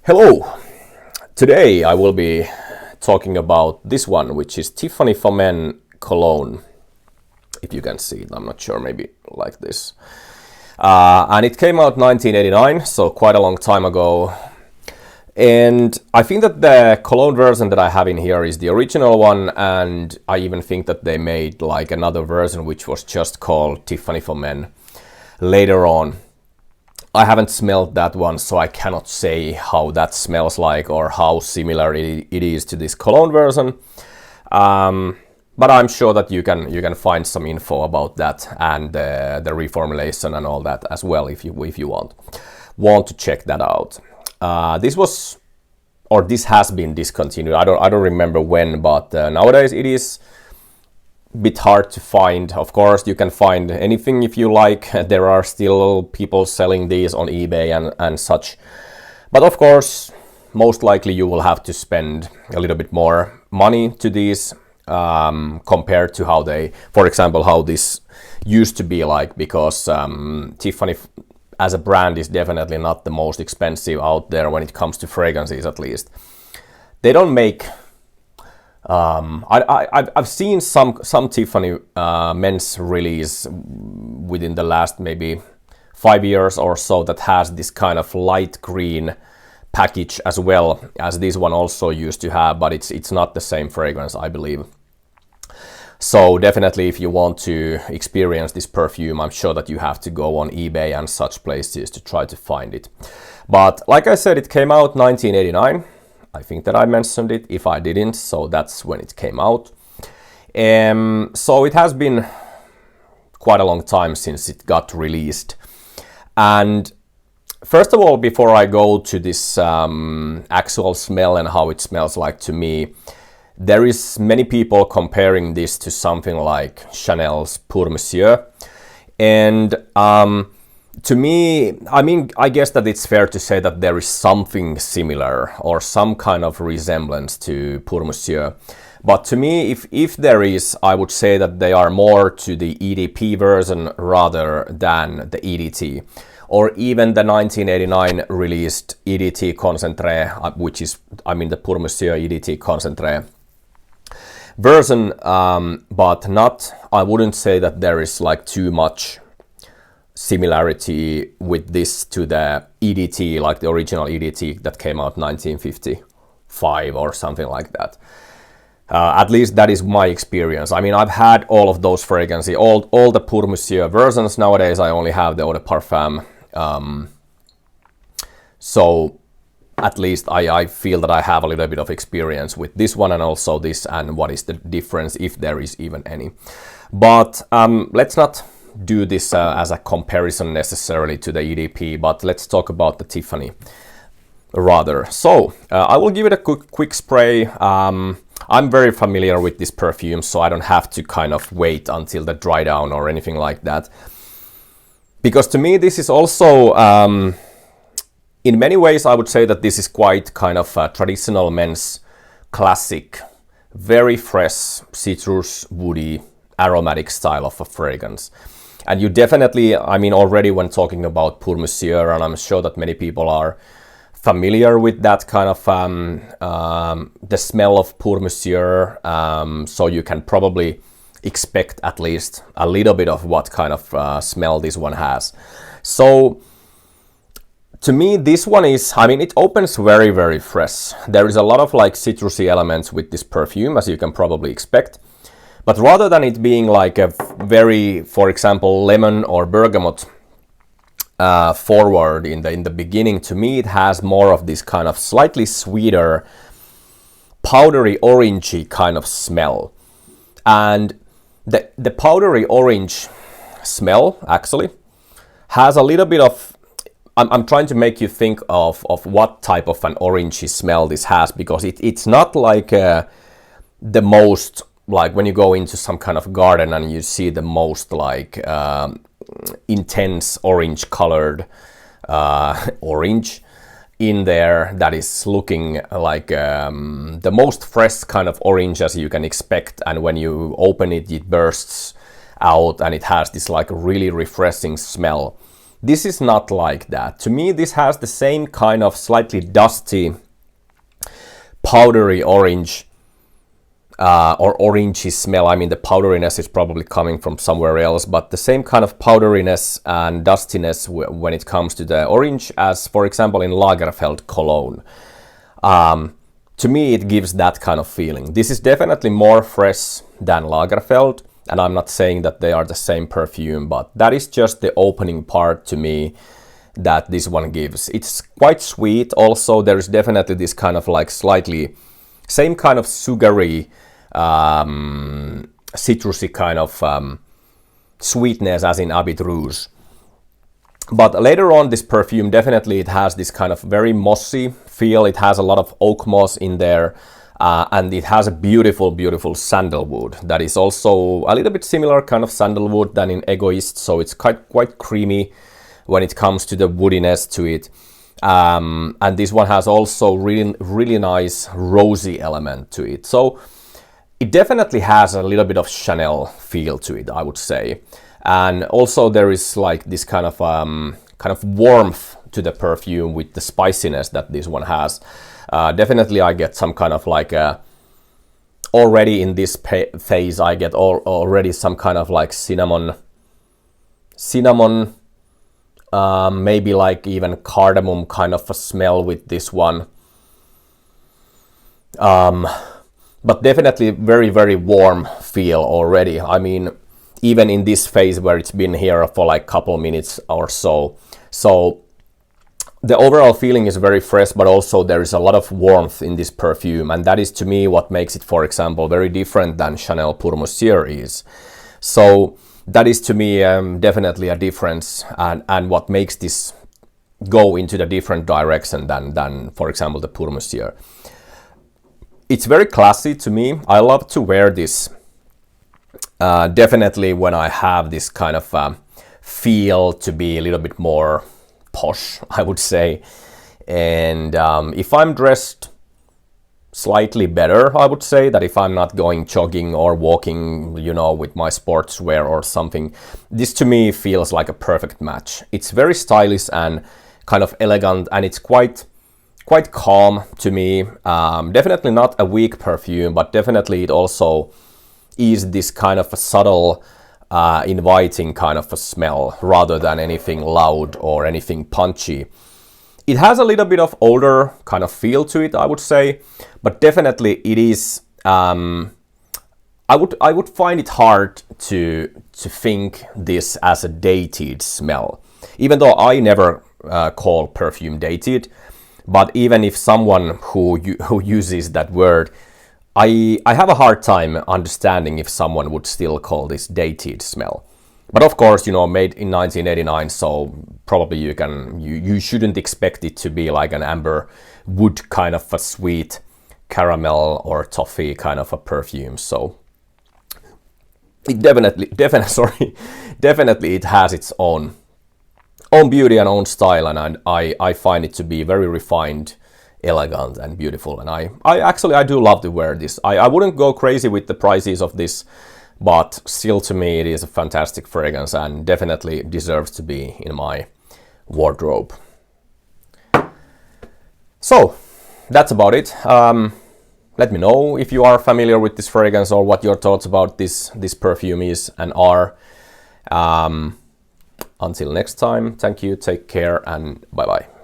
Hello! Today I will be talking about this one, which is Tiffany For Men Cologne. If you can see it, I'm not sure, maybe like this. And it came out 1989, so quite a long time ago. And I think that the cologne version that I have in here is the original one, and I even think that they made like another version which was just called Tiffany For Men later on. I haven't smelled that one, so I cannot say how that smells like or how similar it is to this cologne version. But I'm sure that you can find some info about that and the reformulation and all that as well if you want to check that out. This has been discontinued. I don't remember when, but nowadays it is bit hard to find. Of course, you can find anything if you like. There are still people selling these on eBay and such. But of course, most likely you will have to spend a little bit more money to these compared to how how this used to be like, because Tiffany as a brand is definitely not the most expensive out there when it comes to fragrances, at least. They don't make I've seen some Tiffany men's release within the last maybe 5 years or so that has this kind of light green package as well as this one also used to have, but it's not the same fragrance, I believe. So definitely if you want to experience this perfume, I'm sure that you have to go on eBay and such places to try to find it. But like I said, it came out 1989. I think that I mentioned it. If I didn't, so that's when it came out. So it has been quite a long time since it got released. And first of all, before I go to this actual smell and how it smells like to me, there is many people comparing this to something like Chanel's Pour Monsieur. And to me, I guess that it's fair to say that there is something similar or some kind of resemblance to Pour Monsieur. But to me, if there is, I would say that they are more to the EDP version rather than the EDT. Or even the 1989 released EDT Concentré, which is, the Pour Monsieur EDT Concentré version. But I wouldn't say that there is like too much similarity with this to the EDT, like the original EDT that came out 1955 or something like that. At least that is my experience. I've had all of those fragrances, all the Pour Monsieur versions. Nowadays I only have the eau de parfum. So at least I feel that I have a little bit of experience with this one and also this, and what is the difference, if there is even any. But let's not do this as a comparison necessarily to the EDP, but let's talk about the Tiffany rather. So I will give it a quick spray. I'm very familiar with this perfume, so I don't have to kind of wait until the dry down or anything like that. Because to me this is also, in many ways I would say that this is quite kind of a traditional men's classic, very fresh, citrus, woody, aromatic style of a fragrance. And you definitely, already when talking about Pour Monsieur, and I'm sure that many people are familiar with that kind of the smell of Pour Monsieur, so you can probably expect at least a little bit of what kind of smell this one has. So to me this one is, it opens very, very fresh. There is a lot of like citrusy elements with this perfume, as you can probably expect. But rather than it being like a very, for example, lemon or bergamot forward in the beginning, to me it has more of this kind of slightly sweeter, powdery orangey kind of smell. And the powdery orange smell actually has a little bit of, I'm trying to make you think of what type of an orangey smell this has, because it's not like the most, like when you go into some kind of garden and you see the most like intense orange colored orange in there that is looking like the most fresh kind of orange as you can expect, and when you open it, it bursts out and it has this like really refreshing smell. This is not like that. To me, this has the same kind of slightly dusty, powdery orange or orangey smell. I mean, the powderiness is probably coming from somewhere else, but the same kind of powderiness and dustiness when it comes to the orange as, for example, in Lagerfeld cologne. To me, it gives that kind of feeling. This is definitely more fresh than Lagerfeld, and I'm not saying that they are the same perfume, but that is just the opening part to me that this one gives. It's quite sweet. Also, there is definitely this kind of like slightly same kind of sugary, citrusy kind of sweetness as in Habit Rouge. But later on, this perfume definitely it has this kind of very mossy feel. It has a lot of oak moss in there, and it has a beautiful, beautiful sandalwood that is also a little bit similar kind of sandalwood than in Egoist. So it's quite creamy when it comes to the woodiness to it. And this one has also really nice rosy element to it. So it definitely has a little bit of Chanel feel to it, I would say. And also there is like this kind of warmth to the perfume with the spiciness that this one has. Definitely I get some kind of like already in this phase I get already some kind of like cinnamon, maybe like even cardamom kind of a smell with this one. But definitely very, very warm feel already. I mean, even in this phase where it's been here for like couple minutes or so. So the overall feeling is very fresh, but also there is a lot of warmth in this perfume. And that is to me what makes it, for example, very different than Chanel Pour Monsieur is. So that is to me definitely a difference and what makes this go into the different direction than for example, the Pour Monsieur. It's very classy to me. I love to wear this. Definitely when I have this kind of feel to be a little bit more posh, I would say. And if I'm dressed slightly better, I would say that if I'm not going jogging or walking, you know, with my sportswear or something, this to me feels like a perfect match. It's very stylish and kind of elegant, and it's quite calm to me. Definitely not a weak perfume, but definitely it also is this kind of a subtle, inviting kind of a smell rather than anything loud or anything punchy. It has a little bit of older kind of feel to it, I would say, but definitely it is. I would find it hard to think this as a dated smell, even though I never call perfume dated. But even if someone who uses that word, I have a hard time understanding if someone would still call this dated smell. But of course, you know, made in 1989, so probably you shouldn't expect it to be like an amber wood kind of a sweet caramel or toffee kind of a perfume. So it definitely it has its own beauty and own style, and I find it to be very refined, elegant and beautiful, and I do love to wear this. I wouldn't go crazy with the prices of this, but still to me it is a fantastic fragrance and definitely deserves to be in my wardrobe. So that's about it. Let me know if you are familiar with this fragrance or what your thoughts about this perfume is and are. Until next time, thank you, take care, and bye bye.